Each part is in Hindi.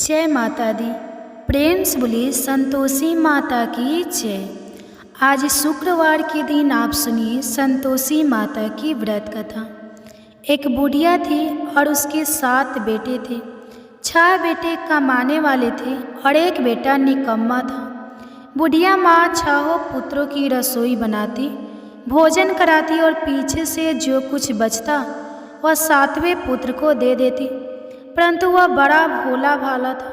जय माता दी। प्रेम से बोली संतोषी माता की जय। आज शुक्रवार के दिन आप सुनिए संतोषी माता की व्रत कथा। एक बुढ़िया थी और उसके 7 बेटे थे। 6 बेटे कमाने वाले थे और एक बेटा निकम्मा था। बुढ़िया माँ 6 पुत्रों की रसोई बनाती, भोजन कराती और पीछे से जो कुछ बचता वह 7वें पुत्र को दे देती। परंतु वह बड़ा भोला भाला था,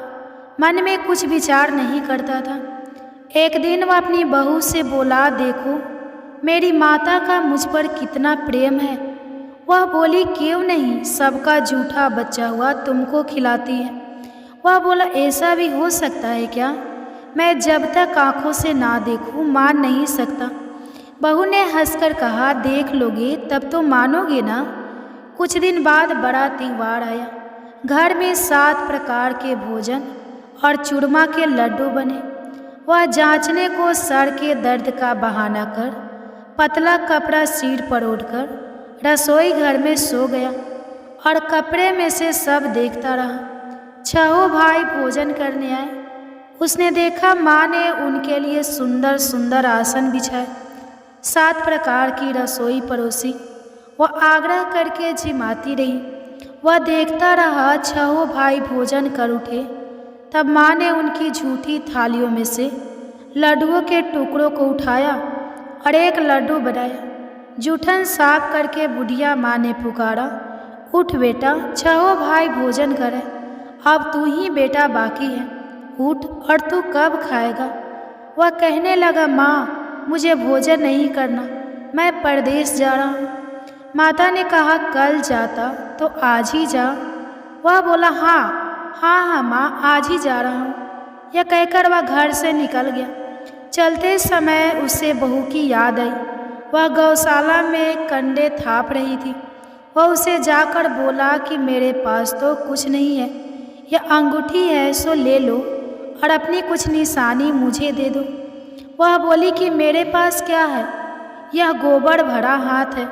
मन में कुछ विचार नहीं करता था। एक दिन वह अपनी बहू से बोला, देखो मेरी माता का मुझ पर कितना प्रेम है। वह बोली, क्यों नहीं, सबका जूठा बचा हुआ तुमको खिलाती है। वह बोला, ऐसा भी हो सकता है क्या? मैं जब तक आंखों से ना देखूं मान नहीं सकता। बहू ने हंसकर कहा, देख लोगे तब तो मानोगे ना। कुछ दिन बाद बड़ा त्योहार आया। घर में 7 प्रकार के भोजन और चूरमा के लड्डू बने। वह जांचने को सर के दर्द का बहाना कर पतला कपड़ा सिर पर ओढ़कर रसोई घर में सो गया और कपड़े में से सब देखता रहा। 6 भाई भोजन करने आए। उसने देखा माँ ने उनके लिए सुंदर सुंदर आसन बिछाए, 7 प्रकार की रसोई परोसी। वह आग्रह करके जिमाती रही। वह देखता रहा। 6 भाई भोजन कर उठे। तब माँ ने उनकी झूठी थालियों में से लड्डुओं के टुकड़ों को उठाया और एक लड्डू बनाया। जूठन साफ करके बुढ़िया माँ ने पुकारा, उठ बेटा, 6 भाई भोजन करे, अब तू ही बेटा बाकी है, उठ और तू कब खाएगा? वह कहने लगा, माँ मुझे भोजन नहीं करना, मैं परदेश जा रहा हूँ। माता ने कहा, कल जाता तो आज ही जा। वह बोला, हाँ माँ, आज ही जा रहा हूँ। यह कहकर वह घर से निकल गया। चलते समय उसे बहू की याद आई। वह गौशाला में कंडे थाप रही थी। वह उसे जाकर बोला कि मेरे पास तो कुछ नहीं है, यह अंगूठी है सो ले लो और अपनी कुछ निशानी मुझे दे दो। वह बोली कि मेरे पास क्या है, यह गोबर भरा हाथ है।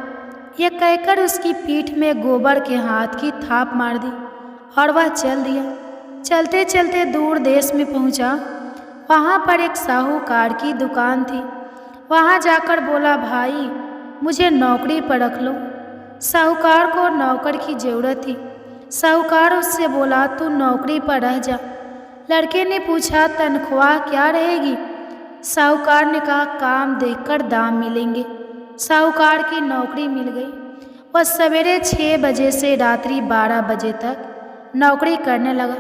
यह कहकर उसकी पीठ में गोबर के हाथ की थाप मार दी और वह चल दिया। चलते चलते दूर देश में पहुंचा। वहाँ पर एक साहूकार की दुकान थी। वहाँ जाकर बोला, भाई मुझे नौकरी पर रख लो। साहूकार को नौकर की ज़रूरत थी। साहूकार उससे बोला, तू नौकरी पर रह जा। लड़के ने पूछा, तनख्वाह क्या रहेगी? साहूकार ने कहा, काम देखकर दाम मिलेंगे। साहूकार की नौकरी मिल गई। वह सवेरे 6 बजे से रात्रि 12 बजे तक नौकरी करने लगा।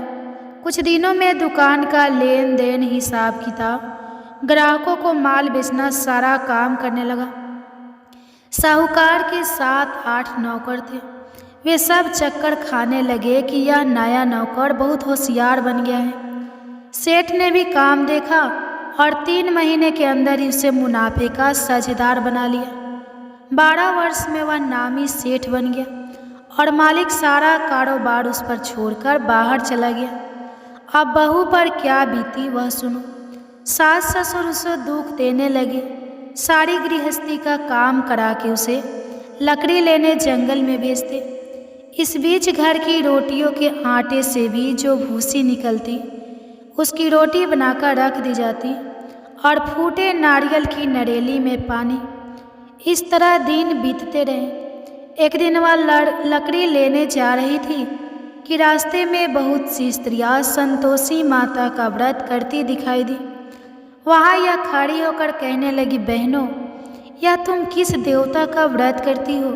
कुछ दिनों में दुकान का लेन देन, हिसाब किताब, ग्राहकों को माल बेचना, सारा काम करने लगा। साहूकार के 7-8 नौकर थे। वे सब चक्कर खाने लगे कि यह नया नौकर बहुत होशियार बन गया है। सेठ ने भी काम देखा और 3 महीने के अंदर ही उसे मुनाफे का साझेदार बना लिया। 12 वर्ष में वह नामी सेठ बन गया और मालिक सारा कारोबार उस पर छोड़कर बाहर चला गया। अब बहू पर क्या बीती वह सुनो। सास ससुर उसे दुख देने लगे। सारी गृहस्थी का काम करा के उसे लकड़ी लेने जंगल में भेजते। इस बीच घर की रोटियों के आटे से भी जो भूसी निकलती, उसकी रोटी बनाकर रख दी जाती और फूटे नारियल की नरेली में पानी। इस तरह दिन बीतते रहे। एक दिन वह लकड़ी लेने जा रही थी कि रास्ते में बहुत सी स्त्रियां संतोषी माता का व्रत करती दिखाई दी। वहाँ यह खड़ी होकर कहने लगी, बहनों, यह तुम किस देवता का व्रत करती हो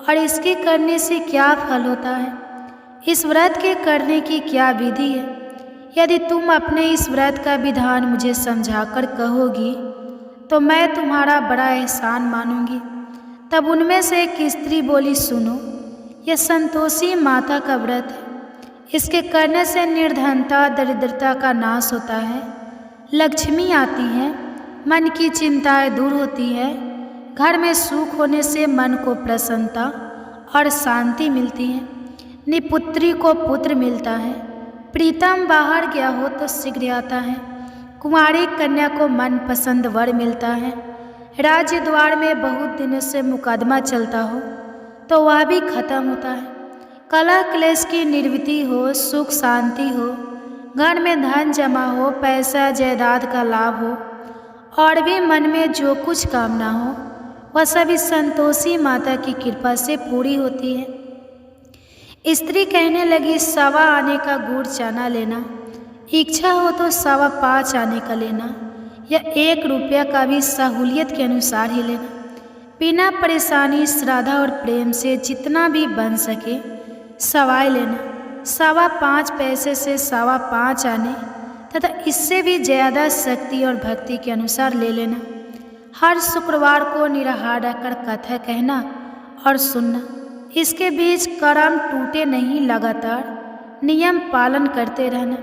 और इसके करने से क्या फल होता है? इस व्रत के करने की क्या विधि है? यदि तुम अपने इस व्रत का विधान मुझे समझाकर कहोगी तो मैं तुम्हारा बड़ा एहसान मानूंगी। तब उनमें से एक स्त्री बोली, सुनो, यह संतोषी माता का व्रत है। इसके करने से निर्धनता, दरिद्रता का नाश होता है, लक्ष्मी आती है, मन की चिंताएं दूर होती है, घर में सुख होने से मन को प्रसन्नता और शांति मिलती है, निपुत्री को पुत्र मिलता है, प्रीतम बाहर गया हो तो शीघ्र आता है, कुंवारी कन्या को मनपसंद वर मिलता है, राज्य द्वार में बहुत दिनों से मुकदमा चलता हो तो वह भी खत्म होता है, कलह क्लेश की निवृत्ति हो, सुख शांति हो, घर में धन जमा हो, पैसा जायदाद का लाभ हो और भी मन में जो कुछ कामना हो वह सभी संतोषी माता की कृपा से पूरी होती है। स्त्री कहने लगी, 1.25 आने का गुड़ चना लेना, इच्छा हो तो 5.25 आने का लेना या 1 रुपया का भी सहूलियत के अनुसार ही लेना। बिना परेशानी, श्रद्धा और प्रेम से जितना भी बन सके सवाई लेना। 5.25 पैसे से 5.25 आने तथा इससे भी ज़्यादा शक्ति और भक्ति के अनुसार ले लेना। हर शुक्रवार को निराहार रहकर कथा कहना और सुनना। इसके बीच कर्म टूटे नहीं, लगातार नियम पालन करते रहना।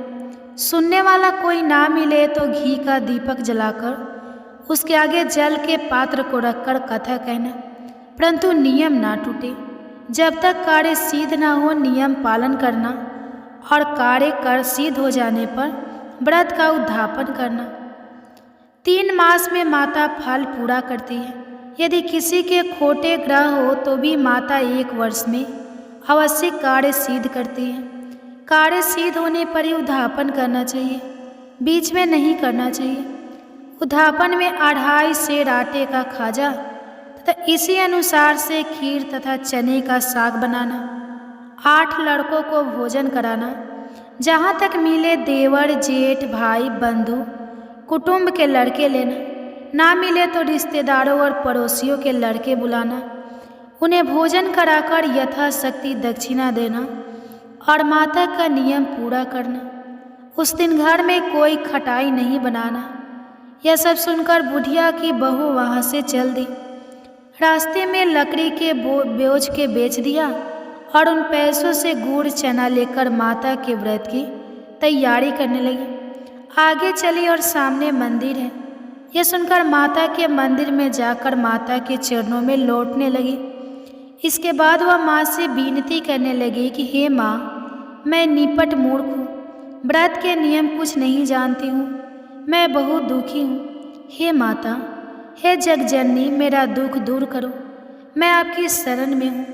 सुनने वाला कोई ना मिले तो घी का दीपक जलाकर उसके आगे जल के पात्र को रखकर कथा कहना, परंतु नियम ना टूटे। जब तक कार्य सिद्ध न हो नियम पालन करना और कार्य कर सिद्ध हो जाने पर व्रत का उद्यापन करना। 3 मास में माता फल पूरा करती है। यदि किसी के खोटे ग्रह हो तो भी माता 1 वर्ष में अवश्य कार्य सिद्ध करती है। कार्य सिद्ध होने पर ही उद्यापन करना चाहिए, बीच में नहीं करना चाहिए। उद्यापन में 2.5 सेर आटे का खाजा तथा इसी अनुसार से खीर तथा चने का साग बनाना। 8 लड़कों को भोजन कराना। जहाँ तक मिले देवर, जेठ, भाई, बंधु, कुटुंब के लड़के लेना। ना मिले तो रिश्तेदारों और पड़ोसियों के लड़के बुलाना। उन्हें भोजन कराकर यथाशक्ति दक्षिणा देना और माता का नियम पूरा करना। उस दिन घर में कोई खटाई नहीं बनाना। यह सब सुनकर बुढ़िया की बहू वहाँ से चल दी। रास्ते में लकड़ी के बोझ के बेच दिया और उन पैसों से गुड़ चना लेकर माता के व्रत की तैयारी करने लगी। आगे चली और सामने मंदिर है। यह सुनकर माता के मंदिर में जाकर माता के चरणों में लौटने लगी। इसके बाद वह माँ से विनती करने लगी कि हे माँ, मैं निपट मूर्ख हूँ, व्रत के नियम कुछ नहीं जानती हूँ, मैं बहुत दुखी हूँ। हे माता, हे जगजननी, मेरा दुख दूर करो, मैं आपकी शरण में हूँ।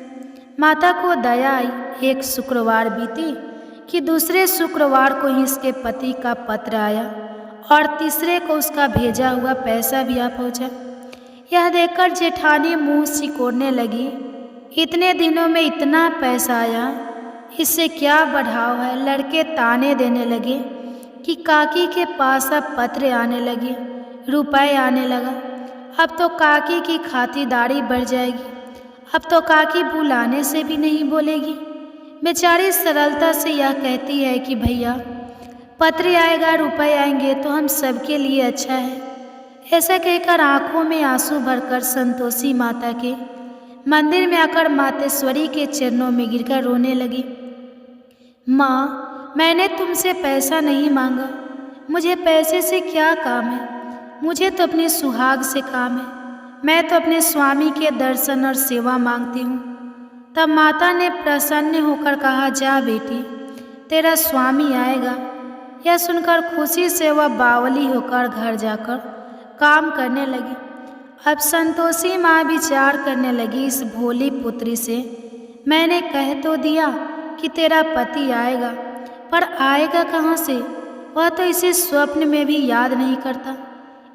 माता को दया आई। एक शुक्रवार बीती कि दूसरे शुक्रवार को ही इसके पति का पत्र आया और तीसरे को उसका भेजा हुआ पैसा भी आ पहुँचा। यह देखकर जेठानी मुंह सिकोड़ने लगी, इतने दिनों में इतना पैसा आया, इससे क्या बढ़ाव है। लड़के ताने देने लगे कि काकी के पास अब पत्र आने लगे, रुपए आने लगा, अब तो काकी की खातिरदारी बढ़ जाएगी, अब तो काकी बुलाने से भी नहीं बोलेगी। बेचारी सरलता से यह कहती है कि भैया पत्र आएगा, रुपए आएंगे तो हम सबके लिए अच्छा है। ऐसा कहकर आंखों में आंसू भरकर संतोषी माता के मंदिर में आकर मातेश्वरी के चरणों में गिरकर रोने लगी। माँ, मैंने तुमसे पैसा नहीं मांगा, मुझे पैसे से क्या काम है, मुझे तो अपने सुहाग से काम है, मैं तो अपने स्वामी के दर्शन और सेवा मांगती हूँ। तब माता ने प्रसन्न होकर कहा, जा बेटी, तेरा स्वामी आएगा। यह सुनकर खुशी से वह बावली होकर घर जाकर काम करने लगी। अब संतोषी माँ विचार करने लगी, इस भोली पुत्री से मैंने कह तो दिया कि तेरा पति आएगा, पर आएगा कहाँ से? वह तो इसे स्वप्न में भी याद नहीं करता।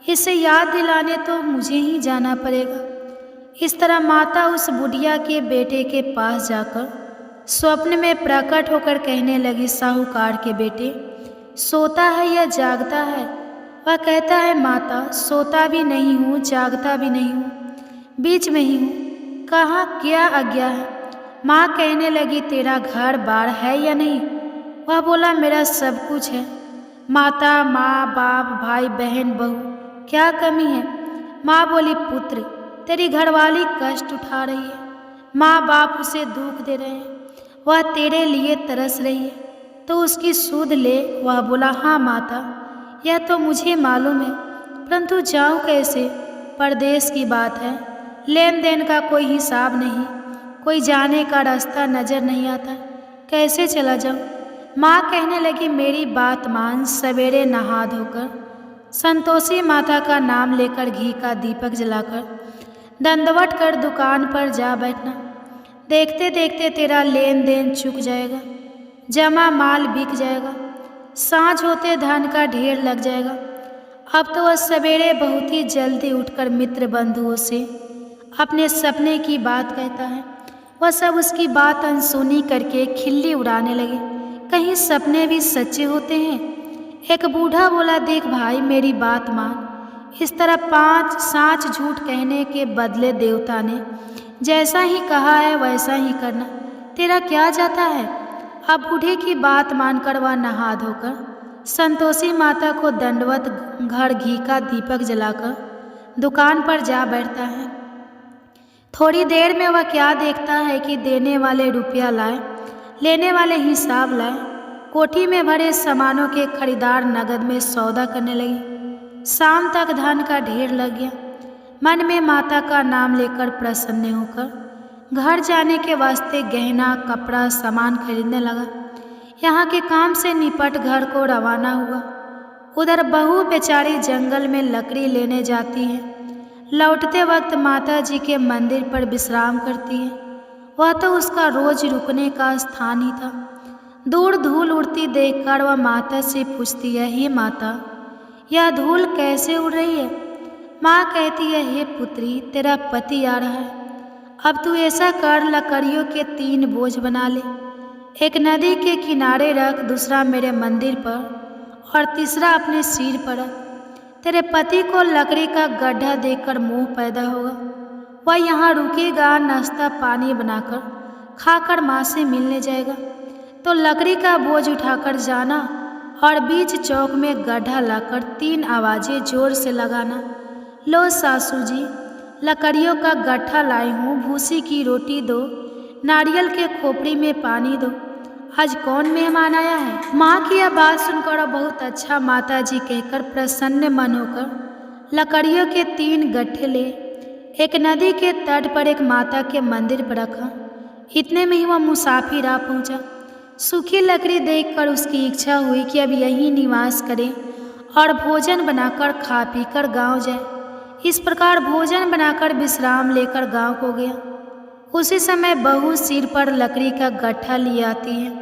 इसे याद दिलाने तो मुझे ही जाना पड़ेगा। इस तरह माता उस बुढ़िया के बेटे के पास जाकर स्वप्न में प्रकट होकर कहने लगी, साहूकार के बेटे, सोता है या जागता है? वह कहता है, माता, सोता भी नहीं हूँ, जागता भी नहीं हूँ, बीच में ही हूँ। कहाँ क्या आज्ञा है? माँ कहने लगी, तेरा घर बार है या नहीं? वह बोला, मेरा सब कुछ है। माता, माँ बाप, भाई बहन, बहू, क्या कमी है? माँ बोली, पुत्र, तेरी घरवाली कष्ट उठा रही है, माँ बाप उसे दुख दे रहे हैं, वह तेरे लिए तरस रही है, तो उसकी सूध ले। वह बोला, हाँ माता, यह तो मुझे मालूम है, परंतु जाऊँ कैसे? परदेश की बात है, लेन देन का कोई हिसाब नहीं, कोई जाने का रास्ता नज़र नहीं आता, कैसे चला जाऊँ? माँ कहने लगी, मेरी बात मान, सवेरे नहा धोकर संतोषी माता का नाम लेकर घी का दीपक जलाकर दंडवत कर दुकान पर जा बैठना। देखते देखते तेरा लेन देन चुक जाएगा, जमा माल बिक जाएगा, सांझ होते धन का ढेर लग जाएगा। अब तो वह सवेरे बहुत ही जल्दी उठकर मित्र बंधुओं से अपने सपने की बात कहता है। वह सब उसकी बात अनसुनी करके खिल्ली उड़ाने लगे। कहीं सपने भी सच्चे होते हैं। एक बूढ़ा बोला, देख भाई मेरी बात मान। इस तरह 5 साँच झूठ कहने के बदले देवता ने जैसा ही कहा है वैसा ही करना। तेरा क्या जाता है। अब बूढ़े की बात मानकर वह नहा धोकर संतोषी माता को दंडवत घर घी का दीपक जलाकर दुकान पर जा बैठता है। थोड़ी देर में वह क्या देखता है कि देने वाले रुपया लाए, लेने वाले हिसाब लाए। कोठी में भरे सामानों के खरीदार नगद में सौदा करने लगे। शाम तक धन का ढेर लग गया। मन में माता का नाम लेकर प्रसन्न होकर घर जाने के वास्ते गहना कपड़ा सामान खरीदने लगा। यहाँ के काम से निपट घर को रवाना हुआ। उधर बहू बेचारी जंगल में लकड़ी लेने जाती है। लौटते वक्त माता जी के मंदिर पर विश्राम करती है। वह तो उसका रोज रुकने का स्थान ही था। दूर धूल उड़ती देखकर वह माता से पूछती है, हे माता यह धूल कैसे उड़ रही है। माँ कहती है, हे पुत्री तेरा पति आ रहा है। अब तू ऐसा कर, लकड़ियों के 3 बोझ बना ले। एक नदी के किनारे रख, दूसरा मेरे मंदिर पर और तीसरा अपने सिर पर रख। तेरे पति को लकड़ी का गड्ढा देखकर मोह पैदा होगा। वह यहाँ रुकेगा, नाश्ता पानी बनाकर खाकर माँ से मिलने जाएगा। तो लकड़ी का बोझ उठाकर जाना और बीच चौक में गड्ढा लाकर 3 आवाज़ें जोर से लगाना। लो सासू जी लकड़ियों का गट्ठा लाई हूँ, भूसी की रोटी दो, नारियल के खोपड़ी में पानी दो। आज कौन मेहमान आया है। माँ की यह बात सुनकर बहुत अच्छा माता जी कहकर प्रसन्न मन होकर लकड़ियों के 3 गट्ठे ले एक नदी के तट पर एक माता के मंदिर पर रखा। इतने में ही वह मुसाफिर आ पहुँचा। सूखी लकड़ी देखकर उसकी इच्छा हुई कि अब यहीं निवास करे और भोजन बनाकर खा पीकर गांव जाए। इस प्रकार भोजन बनाकर विश्राम लेकर गांव को गया। उसी समय बहू सिर पर लकड़ी का गट्ठा लिए आती है।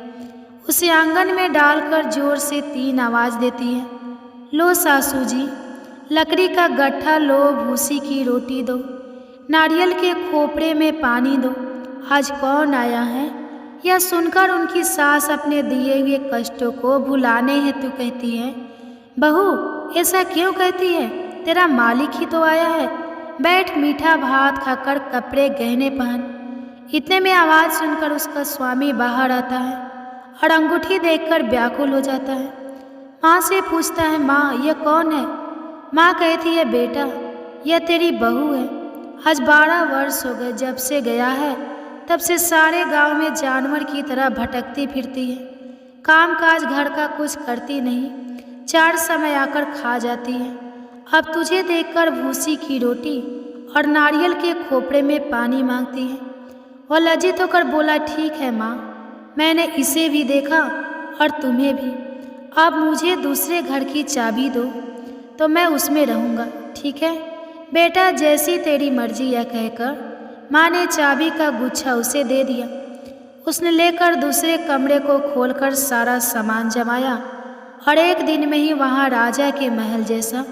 उसे आंगन में डालकर जोर से 3 आवाज़ देती है। लो सासू जी लकड़ी का गट्ठा लो, भूसी की रोटी दो, नारियल के खोपड़े में पानी दो। आज कौन आया है। यह सुनकर उनकी सास अपने दिए हुए कष्टों को भुलाने हेतु कहती है, बहू ऐसा क्यों कहती है, तेरा मालिक ही तो आया है। बैठ मीठा भात खाकर कपड़े गहने पहन। इतने में आवाज़ सुनकर उसका स्वामी बाहर आता है और अंगूठी देखकर व्याकुल हो जाता है। माँ से पूछता है, माँ यह कौन है। माँ कहती है, बेटा यह तेरी बहू है। आज 12 वर्ष हो गए जब से गया है, तब से सारे गांव में जानवर की तरह भटकती फिरती है। काम काज घर का कुछ करती नहीं, 4 समय आकर खा जाती है। अब तुझे देखकर भूसी की रोटी और नारियल के खोपड़े में पानी मांगती है। वह लज्जित होकर बोला, ठीक है माँ, मैंने इसे भी देखा और तुम्हें भी। अब मुझे दूसरे घर की चाबी दो तो मैं उसमें रहूँगा। ठीक है बेटा, जैसी तेरी मर्जी। यह कहकर माँ ने चाबी का गुच्छा उसे दे दिया। उसने लेकर दूसरे कमरे को खोलकर सारा सामान जमाया और एक दिन में ही वहाँ राजा के महल जैसा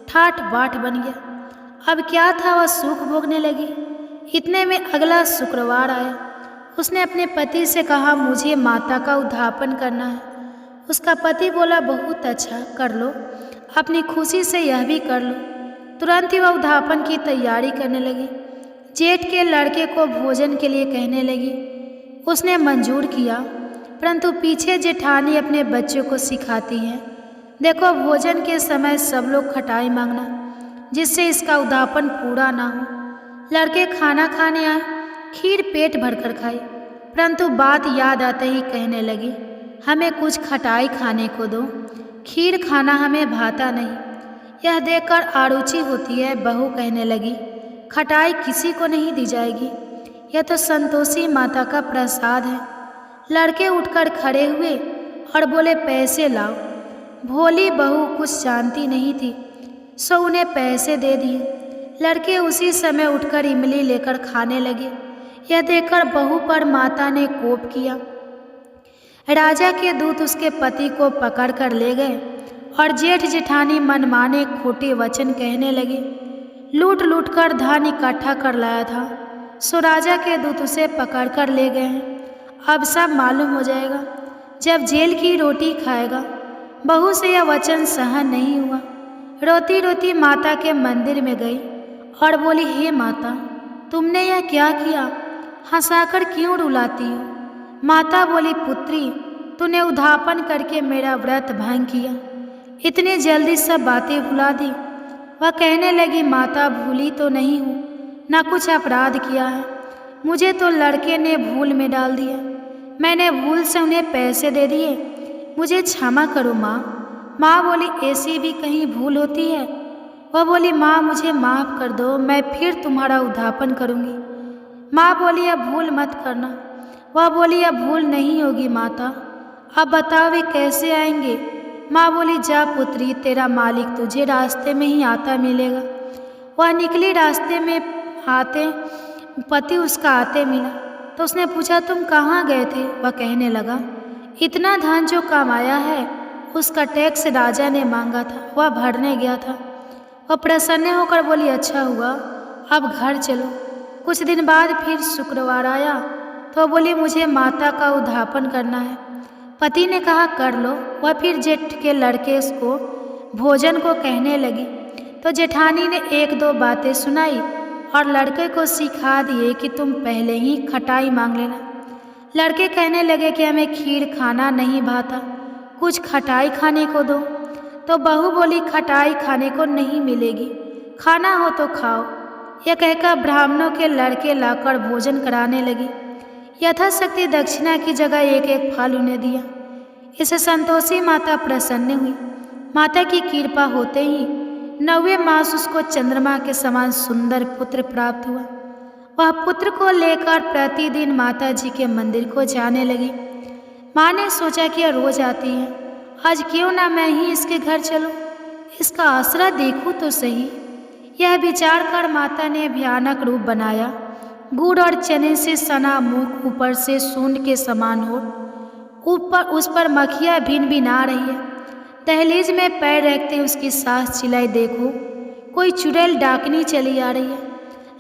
ठाठ बाट बन गया। अब क्या था, वह सुख भोगने लगी। इतने में अगला शुक्रवार आया। उसने अपने पति से कहा, मुझे माता का उद्धापन करना है। उसका पति बोला, बहुत अच्छा, कर लो, अपनी खुशी से यह भी कर लो। तुरंत ही वह उद्धापन की तैयारी करने लगी। जेठ के लड़के को भोजन के लिए कहने लगी। उसने मंजूर किया, परंतु पीछे जेठानी अपने बच्चों को सिखाती है, देखो भोजन के समय सब लोग खटाई मांगना, जिससे इसका उद्धापन पूरा ना हो। लड़के खाना खाने आए, खीर पेट भरकर खाई, परंतु बात याद आते ही कहने लगी, हमें कुछ खटाई खाने को दो, खीर खाना हमें भाता नहीं। यह देखकर आरुचि होती है। बहू कहने लगी, खटाई किसी को नहीं दी जाएगी, यह तो संतोषी माता का प्रसाद है। लड़के उठकर खड़े हुए और बोले, पैसे लाओ। भोली बहू कुछ जानती नहीं थी, सो उन्हें पैसे दे दिए। लड़के उसी समय उठकर इमली लेकर खाने लगे। यह देखकर बहू पर माता ने कोप किया। राजा के दूत उसके पति को पकड़ कर ले गए और जेठ जेठानी मनमाने खोटे वचन कहने लगे। लूट लूट कर धन इकट्ठा कर लाया था, सो राजा के दूत उसे पकड़ कर ले गए हैं। अब सब मालूम हो जाएगा जब जेल की रोटी खाएगा। बहू से यह वचन सहन नहीं हुआ। रोती रोती माता के मंदिर में गई और बोली, हे माता, तुमने यह क्या किया? हंसाकर क्यों रुलाती हो? माता बोली, पुत्री, तूने उद्धापन करके मेरा व्रत भंग किया, इतनी जल्दी सब बातें भुला दी। वह कहने लगी, माता, भूली तो नहीं हूँ, ना कुछ अपराध किया है। मुझे तो लड़के ने भूल में डाल दिया, मैंने भूल से उन्हें पैसे दे दिए, मुझे क्षमा करो माँ। माँ बोली, ऐसी भी कहीं भूल होती है? वह बोली, माँ, मुझे माफ़ कर दो, मैं फिर तुम्हारा उद्धापन करूँगी। माँ बोली, अब भूल मत करना। वह बोली, अब भूल नहीं होगी माता। अब बताओ वे कैसे आएंगे? माँ बोली, जा पुत्री, तेरा मालिक तुझे रास्ते में ही आता मिलेगा। वह निकली, रास्ते में आते पति उसका आते मिला तो उसने पूछा, तुम कहाँ गए थे? वह कहने लगा, इतना धन जो कमाया है उसका टैक्स राजा ने मांगा था, वह भरने गया था। वह प्रसन्न होकर बोली, अच्छा हुआ, अब घर चलो। कुछ दिन बाद फिर शुक्रवार आया तो बोली, मुझे माता का उद्धापन करना है। पति ने कहा, कर लो। वह फिर जेठ के लड़के को भोजन को कहने लगी तो जेठानी ने एक दो बातें सुनाई और लड़के को सिखा दिए कि तुम पहले ही खटाई मांग लेना। लड़के कहने लगे कि हमें खीर खाना नहीं भाता, कुछ खटाई खाने को दो। तो बहू बोली, खटाई खाने को नहीं मिलेगी, खाना हो तो खाओ। यह कहकर ब्राह्मणों के लड़के लाकर भोजन कराने लगी। यथाशक्ति दक्षिणा की जगह एक एक फल उन्हें दिया। इससे संतोषी माता प्रसन्न हुई। माता की कृपा होते ही 9वें मास उसको चंद्रमा के समान सुंदर पुत्र प्राप्त हुआ। वह पुत्र को लेकर प्रतिदिन माता जी के मंदिर को जाने लगी। माँ ने सोचा कि यह रोज आती है, आज क्यों ना मैं ही इसके घर चलूं, इसका आसरा देखूं तो सही। यह विचार कर माता ने भयानक रूप बनाया। गुड़ और चने से सना मुख, ऊपर से सूंड के समान हो, ऊपर उस पर मक्खियाँ भिन भिना रही है। दहलीज में पैर रखते उसकी सास चिल्लाई, देखो कोई चुड़ैल डाकनी चली आ रही है,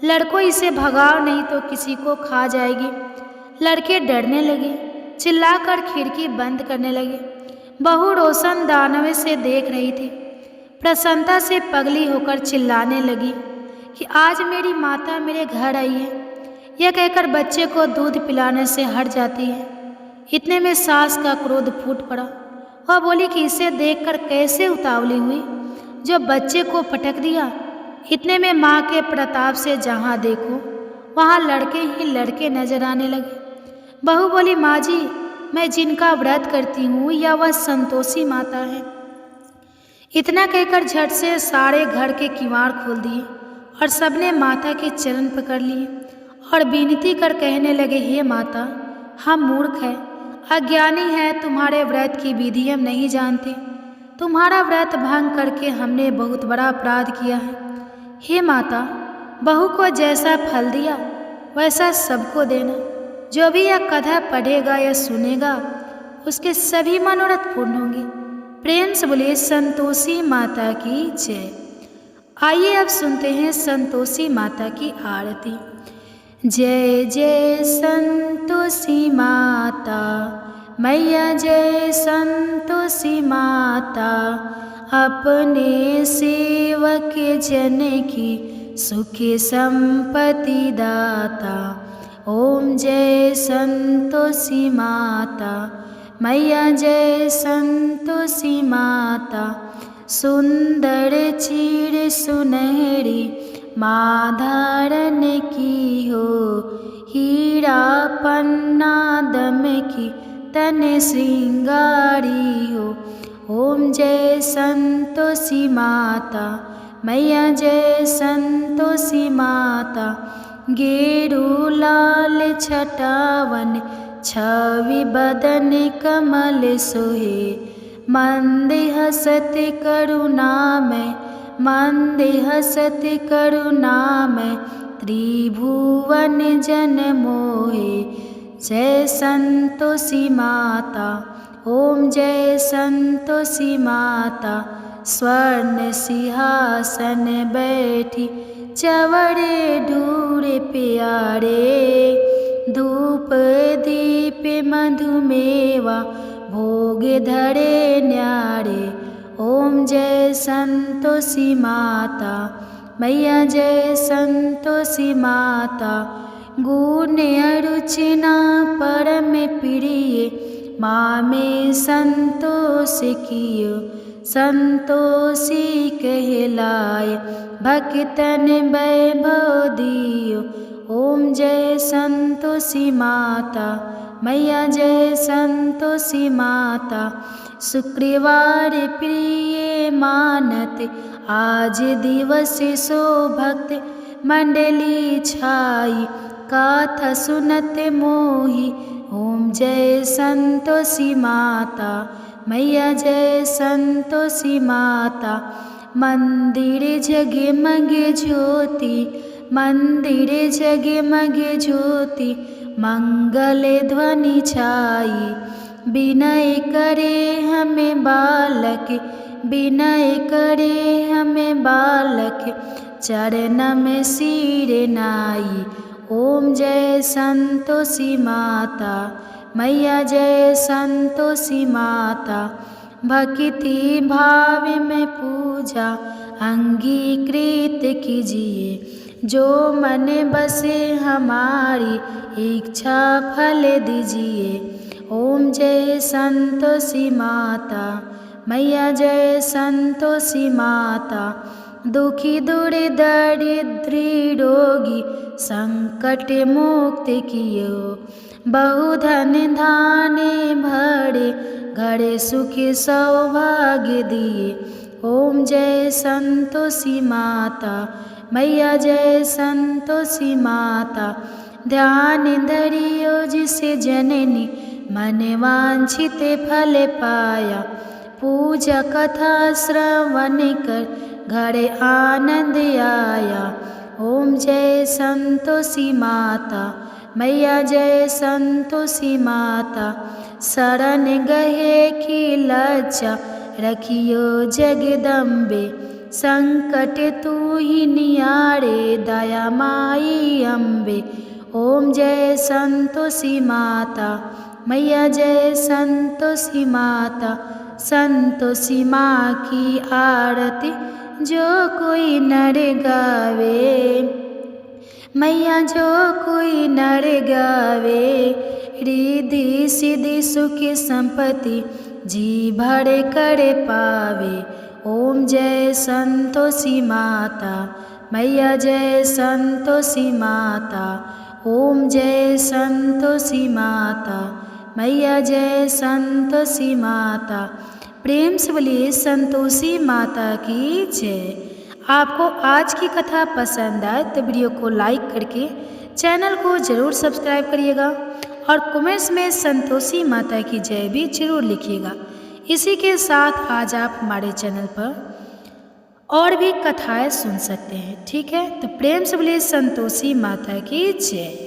लड़कों इसे भगाओ नहीं तो किसी को खा जाएगी। लड़के डरने लगे, चिल्लाकर खिड़की बंद करने लगे। बहू रोशन दानवे से देख रही थी। प्रसन्नता से पगली होकर चिल्लाने लगी कि आज मेरी माता मेरे घर आई है। यह कहकर बच्चे को दूध पिलाने से हट जाती है। इतने में सास का क्रोध फूट पड़ा। वह बोली कि इसे देखकर कैसे उतावली हुई जो बच्चे को पटक दिया। इतने में माँ के प्रताप से जहाँ देखो वहाँ लड़के ही लड़के नजर आने लगे। बहू बोली, माँ जी, मैं जिनका व्रत करती हूँ या वह संतोषी माता है। इतना कहकर झट से सारे घर के किवाड़ खोल दिए और सबने माता के चरण पकड़ लिए और विनती कर कहने लगे, हे माता, हम मूर्ख हैं, अज्ञानी हैं, तुम्हारे व्रत की विधि हम नहीं जानते। तुम्हारा व्रत भंग करके हमने बहुत बड़ा अपराध किया है। हे माता, बहू को जैसा फल दिया वैसा सबको देना। जो भी यह कथा पढ़ेगा या सुनेगा उसके सभी मनोरथ पूर्ण होंगे। प्रेम से बोलिए संतोषी माता की जय। आइए अब सुनते हैं संतोषी माता की आरती। जय जय संतोषी माता मैया, जय संतोषी माता, अपने सेवक जन की सुख संपत्ति दाता। ओम जय संतोषी माता मैया, जय संतोषी माता, सुंदर चीर सुनहरी माँ धारण की हो, हीरा पन्ना दम की तन श्रृंगारी हो। ओम जय संतोषी माता मैया, जय संतोषी माता, गेरू लाल छटावन छवि बदन कमल सोहे, मंद हसत करुणामय, मंद हसत करुणामय, त्रिभुवन जन मोहे। जय संतोषी माता। ओम जय संतोषी माता। स्वर्ण सिंहासन बैठी चवड़े ढूरे प्यारे, धूप दीप मधुमेवा भोग धरे न्यारे। ओम जय संतोषी माता। मैया जय संतोषी माता। गुण अरुचिना परम प्रिय, माँ में संतोष कियो संतोषी कहलाए। भक्तन वैभव दियो। ओम जय संतोषी माता। मैया जय संतोषी माता। शुक्रवार प्रिय मानत आज दिवस सो भक्त मंडली छाई, गाथा सुनत मोही। ओम जय संतोषी माता। मैया जय संतोषी माता। मंदिर जगमगे ज्योति, मंदिर जगमगे ज्योति, मंगल ध्वनि छाई। विनय करे हमें बालक, विनय करे हमें बालक, चरण में सिर नाई। ओम जय संतोषी माता। मैया जय संतोषी माता। भक्ति भाव में पूजा अंगीकृत कीजिए, जो मन बसे हमारी इच्छा फल दीजिए। ओम जय संतोषी माता। मैया जय संतोषी माता। दुखी दूर दरिद्री रोगी संकट मुक्त कियो, बहुधन धाने भरे घरे सुख सौभाग्य दिए। ओम जय संतोषी माता। मैया जय संतोषी माता। ध्यान धरियो जिसे जननी, मन वांछित फल पाया। पूजा कथा श्रवण कर घरे आनंद आया। ओम जय संतोषी माता। मैया जय संतोषी माता। शरण गहे की लज्जा रखियो जगदम्बे, संकट तू ही नियारे दया माई अम्बे। ओम जय संतोषी माता। मैया जय संतोषी माता। संतोषी माँ की आरती जो कोई नर गावे, मैया जो कोई नर गावे, रिद्धि सिद्धि सुख संपत्ति जी भर कर पावे। ओम जय संतोषी माता। मैया जय संतोषी माता। ओम जय संतोषी माता। मैया जय संतोषी माता। प्रेम से बोलिए संतोषी माता की जय। आपको आज की कथा पसंद आए तो वीडियो को लाइक करके चैनल को ज़रूर सब्सक्राइब करिएगा और कमेंट्स में संतोषी माता की जय भी जरूर लिखिएगा। इसी के साथ आज आप हमारे चैनल पर और भी कथाएं सुन सकते हैं। ठीक है, तो प्रेम से बोलिए संतोषी माता की जय।